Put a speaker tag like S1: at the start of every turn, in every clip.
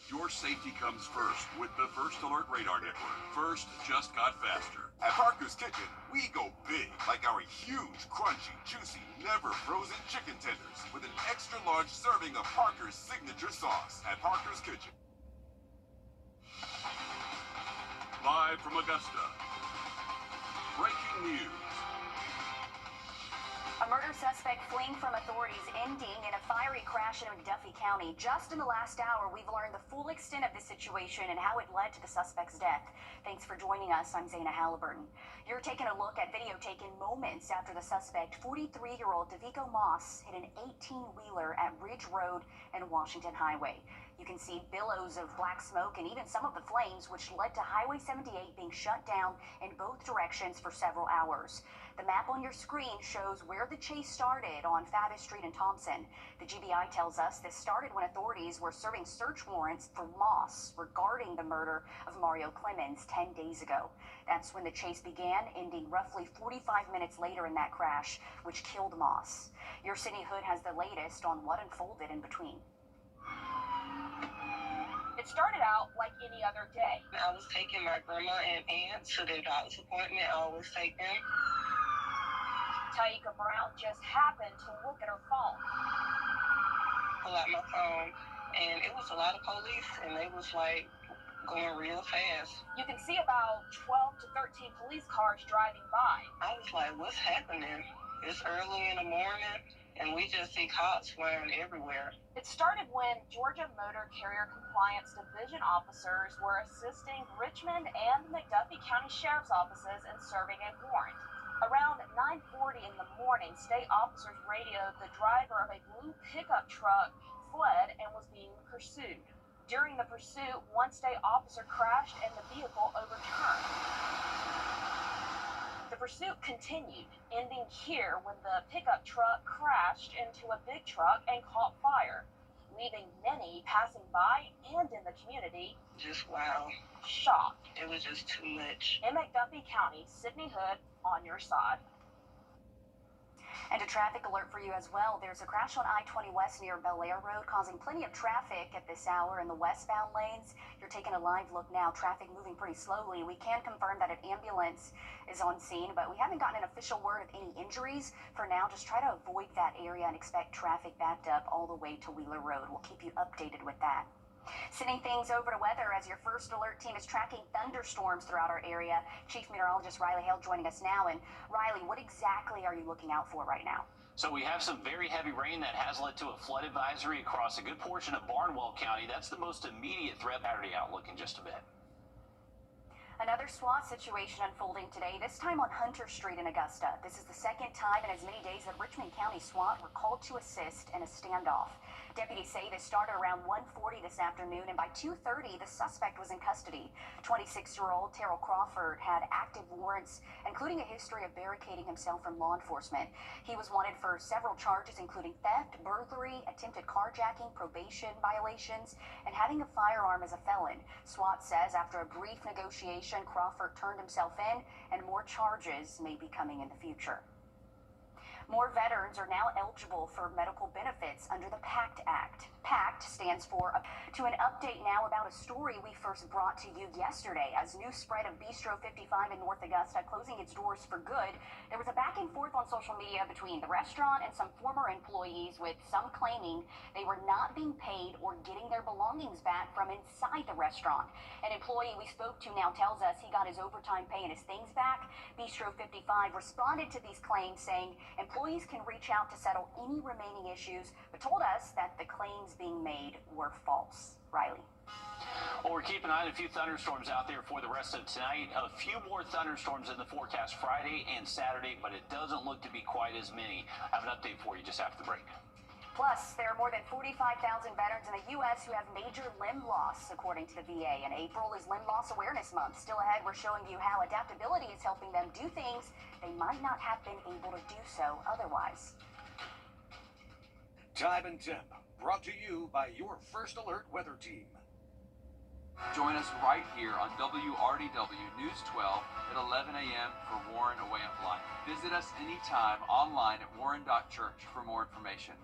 S1: Your safety comes first with the First Alert Radar Network. First just got faster. At Parker's Kitchen, we go big, like our huge, crunchy, juicy, never frozen chicken tenders with an extra large serving of Parker's signature sauce. At Parker's Kitchen. Live from Augusta, breaking news.
S2: A murder suspect fleeing from authorities ending in a fiery crash in McDuffie County. Just in the last hour, we've learned the full extent of the situation and how it led to the suspect's death. Thanks for joining us. I'm Zaina Halliburton. You're taking a look at video taken moments after the suspect, 43-year-old Davico Moss, hit an 18-wheeler at Ridge Road and Washington Highway. You can see billows of black smoke and even some of the flames, which led to Highway 78 being shut down in both directions for several hours. The map on your screen shows where the chase started on Favis Street in Thompson. The GBI tells us this started when authorities were serving search warrants for Moss regarding the murder of Mario Clemens 10 days ago. That's when the chase began, ending roughly 45 minutes later in that crash, which killed Moss. Your City Hood has the latest on what unfolded in between.
S3: It started out like any other day.
S4: I was taking my grandma and aunt to their doctor's appointment. I always take them.
S3: Taika Brown just happened to look at her phone.
S4: Pull out my phone, and it was a lot of police, and they was like going real fast.
S3: You can see about 12 to 13 police cars driving by.
S4: I was like, what's happening? It's early in the morning, and we just see cops flying everywhere.
S3: It started when Georgia Motor Carrier Compliance Division officers were assisting Richmond and the McDuffie County Sheriff's offices in serving a warrant. Around 9:40 in the morning, state officers radioed the driver of a blue pickup truck fled and was being pursued. During the pursuit, one state officer crashed and the vehicle overturned. The pursuit continued, ending here when the pickup truck crashed into a big truck and caught fire, leaving many passing by and in the community
S4: Just wow.
S3: shocked.
S4: It was just too much.
S3: In McDuffie County, Sydney Hood on your side.
S2: And a traffic alert for you as well. There's a crash on I-20 West near Bel Air Road, causing plenty of traffic at this hour in the westbound lanes. You're taking a live look now. Traffic moving pretty slowly. We can confirm that an ambulance is on scene, but we haven't gotten an official word of any injuries. For now, just try to avoid that area and expect traffic backed up all the way to Wheeler Road. We'll keep you updated with that. Sending things over to weather as your First Alert team is tracking thunderstorms throughout our area. Chief Meteorologist Riley Hale joining us now. And Riley, what exactly are you looking out for right now?
S5: So we have some very heavy rain that has led to a flood advisory across a good portion of Barnwell County. That's the most immediate threat. Saturday outlook in just a bit.
S2: Another SWAT situation unfolding today, this time on Hunter Street in Augusta. This is the second time in as many days that Richmond County SWAT were called to assist in a standoff. Deputies say this started around 1:40 this afternoon, and by 2:30, the suspect was in custody. 26-year-old Terrell Crawford had active warrants, including a history of barricading himself from law enforcement. He was wanted for several charges, including theft, burglary, attempted carjacking, probation violations, and having a firearm as a felon. SWAT says after a brief negotiation, Crawford turned himself in, and more charges may be coming in the future. More veterans are now eligible for medical benefits under the PACT Act. PACT stands for to an update now about a story we first brought to you yesterday. As news spread of Bistro 55 in North Augusta closing its doors for good, there was a back and forth on social media between the restaurant and some former employees, with some claiming they were not being paid or getting their belongings back from inside the restaurant. An employee we spoke to now tells us he got his overtime pay and his things back. Bistro 55 responded to these claims, saying employees can reach out to settle any remaining issues, but told us that the claims being made were false. Riley.
S5: Well, we're keeping an eye on a few thunderstorms out there for the rest of tonight. A few more thunderstorms in the forecast Friday and Saturday, but it doesn't look to be quite as many. I have an update for you just after the break.
S2: Plus, there are more than 45,000 veterans in the U.S. who have major limb loss, according to the VA. And April is Limb Loss Awareness Month. Still ahead, we're showing you how adaptability is helping them do things they might not have been able to do so otherwise.
S6: Time and Temp, brought to you by your First Alert weather team.
S7: Join us right here on WRDW News 12 at 11 a.m. for Warren A Way of Life. Visit us anytime online at warren.church for more information.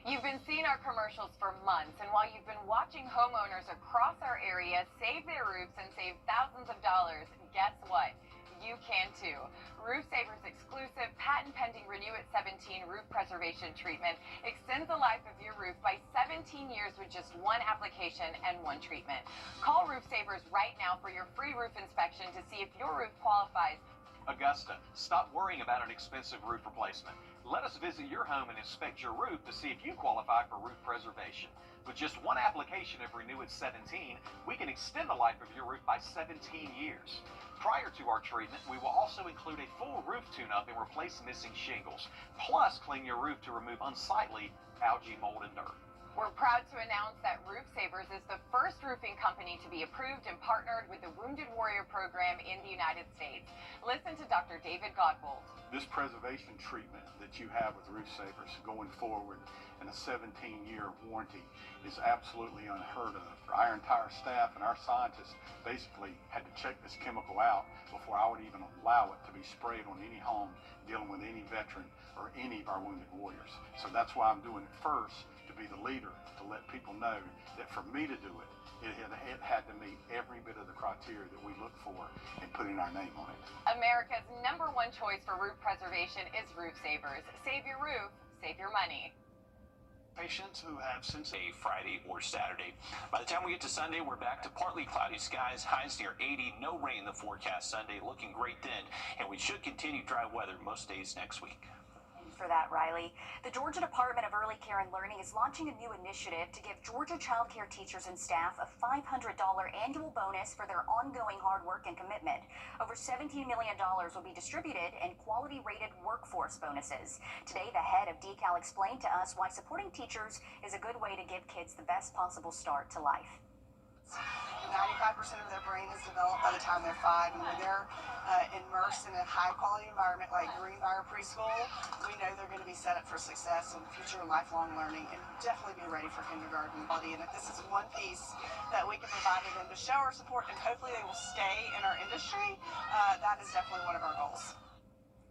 S8: You've been seeing our commercials for months, and while you've been watching homeowners across our area save their roofs and save thousands of dollars, guess what? You can too. Roof Saver's exclusive patent-pending Renew at 17 roof preservation treatment extends the life of your roof by 17 years with just one application and one treatment. Call Roof Savers right now for your free roof inspection to see if your roof qualifies.
S6: Augusta, stop worrying about an expensive roof replacement. Let us visit your home and inspect your roof to see if you qualify for roof preservation. With just one application of Renew at 17, we can extend the life of your roof by 17 years. Prior to our treatment, we will also include a full roof tune-up and replace missing shingles, plus clean your roof to remove unsightly algae, mold, and dirt.
S8: We're proud to announce that Roof Savers is the first roofing company to be approved and partnered with the Wounded Warrior Program in the United States. Listen to Dr. David Godbold.
S9: This preservation treatment that you have with Roof Savers going forward and a 17-year warranty is absolutely unheard of. Our entire staff and our scientists basically had to check this chemical out before I would even allow it to be sprayed on any home dealing with any veteran or any of our wounded warriors. So that's why I'm doing it first, to be the leader, to let people know that for me to do it, it had to meet every bit of the criteria that we look for in putting our name on it.
S8: America's #1 choice for roof preservation is Roof Savers. Save your roof, save your money.
S5: Patients who have since a Friday or Saturday. By the time we get to Sunday, we're back to partly cloudy skies, highs near 80, no rain in the forecast Sunday, looking great then, and we should continue dry weather most days next week.
S2: For that, Riley. The Georgia Department of Early Care and Learning is launching a new initiative to give Georgia child care teachers and staff a $500 annual bonus for their ongoing hard work and commitment. Over $17 million will be distributed in quality-rated workforce bonuses. Today, the head of DECAL explained to us why supporting teachers is a good way to give kids the best possible start to life.
S10: 95% of their brain is developed by the time they're 5, and when they're immersed in a high-quality environment like Greenbrier Preschool, we know they're going to be set up for success and future lifelong learning, and definitely be ready for kindergarten. And if this is one piece that we can provide to them to show our support, and hopefully they will stay in our industry, that is definitely one of our goals.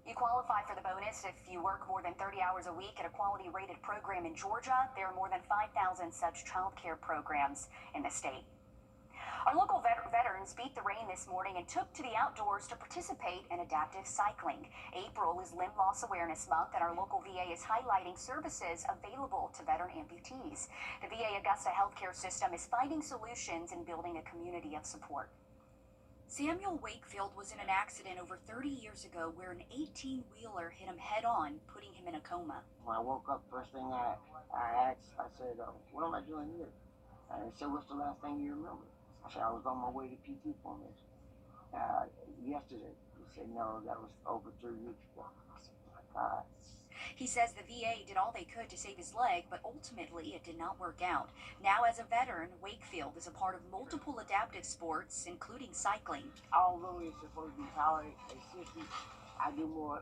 S2: You qualify for the bonus if you work more than 30 hours a week at a quality-rated program in Georgia. There are more than 5,000 such child care programs in the state. Our local veterans beat the rain this morning and took to the outdoors to participate in adaptive cycling. April is Limb Loss Awareness Month, and our local VA is highlighting services available to veteran amputees. The VA Augusta healthcare system is finding solutions and building a community of support. Samuel Wakefield was in an accident over 30 years ago where an 18-wheeler hit him head-on, putting him in a coma.
S11: When I woke up, first thing I asked, I said, what am I doing here? And he said, what's the last thing you remember? I said, I was on my way to PT formation. Yesterday. He said, no, that was over 3 weeks ago. I said, my God.
S2: He says the VA did all they could to save his leg, but ultimately it did not work out. Now, as a veteran, Wakefield is a part of multiple adaptive sports, including cycling.
S11: Although it's supposed to be powered at 60, I do more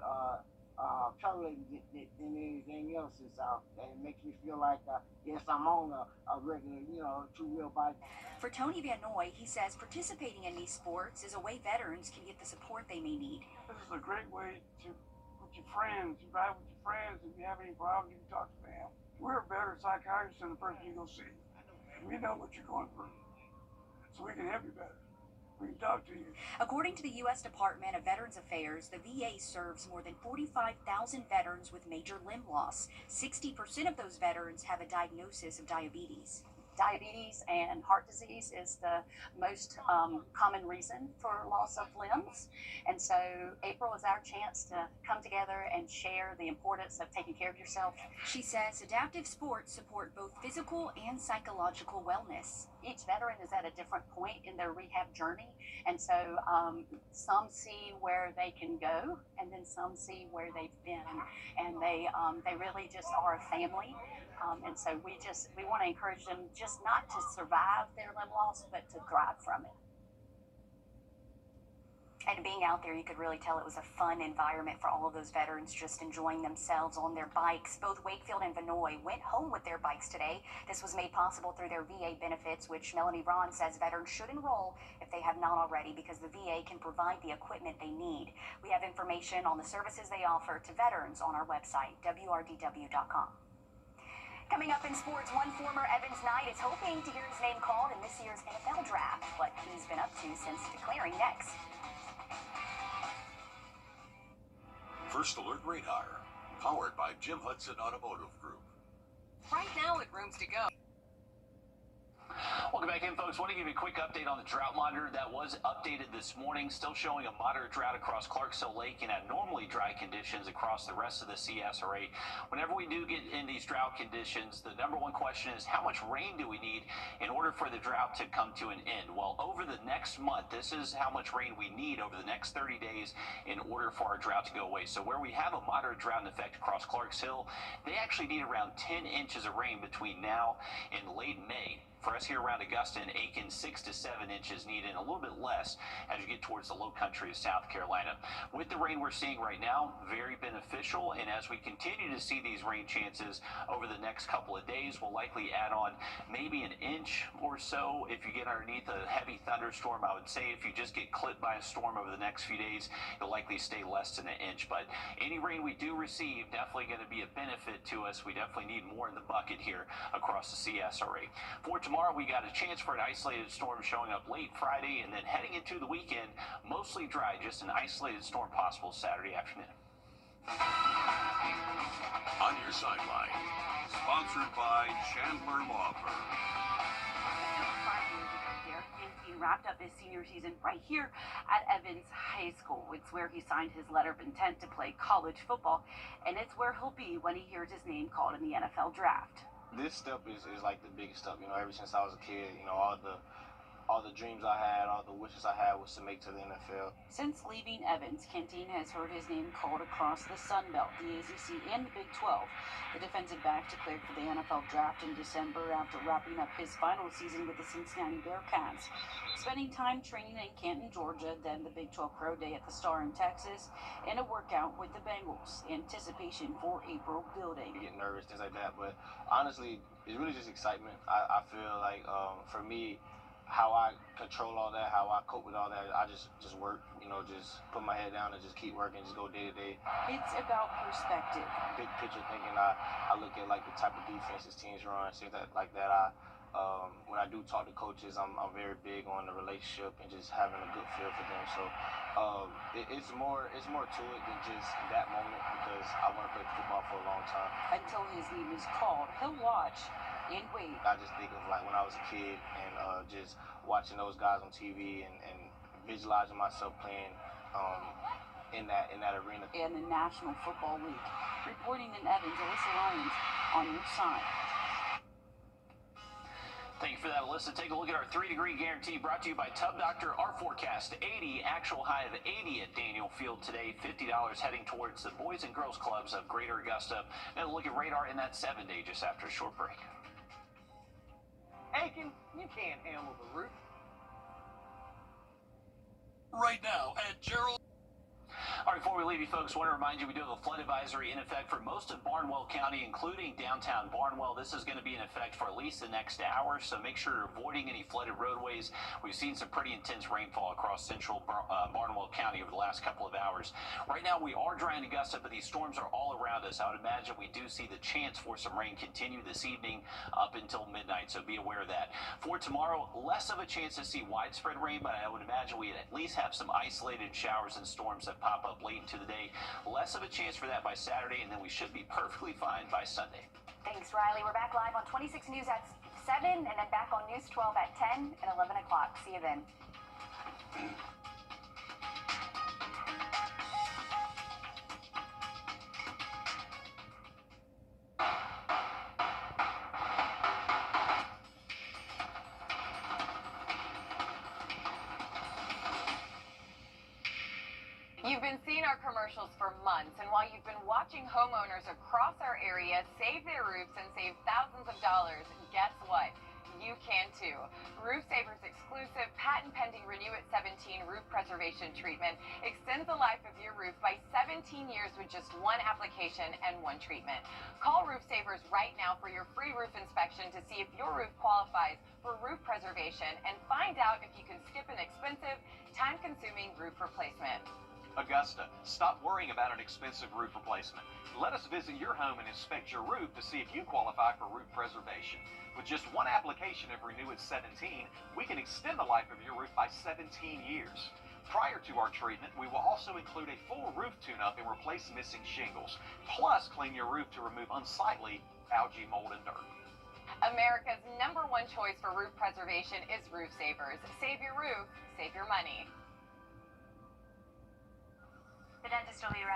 S11: traveling than anything else. And it makes me feel like, yes, I'm on a regular, two-wheel bike.
S2: For Tony Van Noy, he says participating in these sports is a way veterans can get the support they may need.
S12: This is a great way to, with your friends, you ride with your friends. If you have any problems, you can talk to them. We're a better psychiatrist than the person you go see. We know what you're going through, so we can help you better. We can talk to you.
S2: According to the U.S. Department of Veterans Affairs, the VA serves more than 45,000 veterans with major limb loss. 60% of those veterans have a diagnosis of diabetes.
S13: Diabetes and heart disease is the most common reason for loss of limbs. And so April is our chance to come together and share the importance of taking care of yourself.
S2: She says adaptive sports support both physical and psychological wellness.
S13: Each veteran is at a different point in their rehab journey. And so some see where they can go, and then some see where they've been. And they really just are a family. And so we want to encourage them just not to survive their limb loss, but to thrive from it.
S2: And being out there, you could really tell it was a fun environment for all of those veterans just enjoying themselves on their bikes. Both Wakefield and Vanoy went home with their bikes today. This was made possible through their VA benefits, which Melanie Braun says veterans should enroll if they have not already, because the VA can provide the equipment they need. We have information on the services they offer to veterans on our website, wrdw.com. Coming up in sports, one former Evans Knight is hoping to hear his name called in this year's NFL draft. What he's been up to since declaring next.
S1: First Alert Radar, powered by Jim Hudson Automotive Group.
S8: Right now at Rooms to Go.
S5: Welcome back in, folks. Want to give you a quick update on the drought monitor that was updated this morning. Still showing a moderate drought across Clarksville Lake and abnormally dry conditions across the rest of the CSRA. Whenever we do get in these drought conditions, the number one question is how much rain do we need in order for the drought to come to an end? Well, over the next month, this is how much rain we need over the next 30 days in order for our drought to go away. So where we have a moderate drought in effect across Clarksville, they actually need around 10 inches of rain between now and late May. For us here around Augusta and Aiken, 6 to 7 inches needed, and a little bit less as you get towards the low country of South Carolina. With the rain we're seeing right now, very beneficial, and as we continue to see these rain chances over the next couple of days, we'll likely add on maybe an inch or so. If you get underneath a heavy thunderstorm, I would say if you just get clipped by a storm over the next few days, you'll likely stay less than an inch. But any rain we do receive, definitely going to be a benefit to us. We definitely need more in the bucket here across the CSRA. For tomorrow, we got a chance for an isolated storm showing up late Friday, and then heading into the weekend, mostly dry, just an isolated storm possible Saturday afternoon.
S1: On your sideline, sponsored by Chandler Law Firm.
S14: 5 years ago, Derek Kinsey wrapped up his senior season right here at Evans High School. It's where he signed his letter of intent to play college football, and it's where he'll be when he hears his name called in the NFL draft.
S15: This step is like the biggest step, ever since I was a kid, all the dreams I had, all the wishes I had was to make to the NFL.
S14: Since leaving Evans, Kentine has heard his name called across the Sun Belt, the ACC, and the Big 12. The defensive back declared for the NFL draft in December after wrapping up his final season with the Cincinnati Bearcats. Spending time training in Canton, Georgia, then the Big 12 Pro Day at the Star in Texas, and a workout with the Bengals. Anticipation for April building.
S15: You get nervous, things like that, but honestly, it's really just excitement. I feel like for me, how I control all that, how I cope with all that, I just work, just put my head down and just keep working, just go day to day.
S14: It's about perspective.
S15: Big picture thinking, I look at like the type of defenses teams run, things like that. When I do talk to coaches, I'm very big on the relationship and just having a good feel for them. So it's more to it than just that moment, because I want to play football for a long time.
S14: Until his name is called, he'll watch and wait.
S15: I just think of like when I was a kid and just watching those guys on TV and visualizing myself playing in that arena.
S14: And the National Football League. Reporting in Evans, Alyssa Lyons on your side.
S5: Thank you for that, Alyssa. Take a look at our 3-degree guarantee brought to you by Tub Doctor. Our forecast, 80, actual high of 80 at Daniel Field today, $50 heading towards the Boys and Girls Clubs of Greater Augusta. Now look at radar in that 7-day just after a short break.
S6: Aiken, you can't handle the roof.
S1: Right now at Gerald.
S5: All right, before we leave you folks, I want to remind you we do have a flood advisory in effect for most of Barnwell County, including downtown Barnwell. This is going to be in effect for at least the next hour, so make sure you're avoiding any flooded roadways. We've seen some pretty intense rainfall across central Barnwell County over the last couple of hours. Right now, we are dry in Augusta, but these storms are all around us. I would imagine we do see the chance for some rain continue this evening up until midnight, so be aware of that. For tomorrow, less of a chance to see widespread rain, but I would imagine we'd at least have some isolated showers and storms that pop up late into the day. Less of a chance for that by Saturday, and then we should be perfectly fine by Sunday.
S2: Thanks, Riley. We're back live on 26 News at 7, and then back on News 12 at 10 and 11 o'clock. See you then.
S8: You've been seeing our commercials for months, and while you've been watching homeowners across our area save their roofs and save thousands of dollars, guess what? You can too. Roof Saver's exclusive patent-pending Renew at 17 roof preservation treatment extends the life of your roof by 17 years with just one application and one treatment. Call Roof Savers right now for your free roof inspection to see if your roof qualifies for roof preservation and find out if you can skip an expensive, time-consuming roof replacement.
S6: Augusta, stop worrying about an expensive roof replacement. Let us visit your home and inspect your roof to see if you qualify for roof preservation. With just one application of Renew at 17, we can extend the life of your roof by 17 years. Prior to our treatment, we will also include a full roof tune-up and replace missing shingles, plus clean your roof to remove unsightly algae, mold, and dirt.
S8: America's #1 choice for roof preservation is Roof Savers. Save your roof, save your money.
S2: The dentist will be right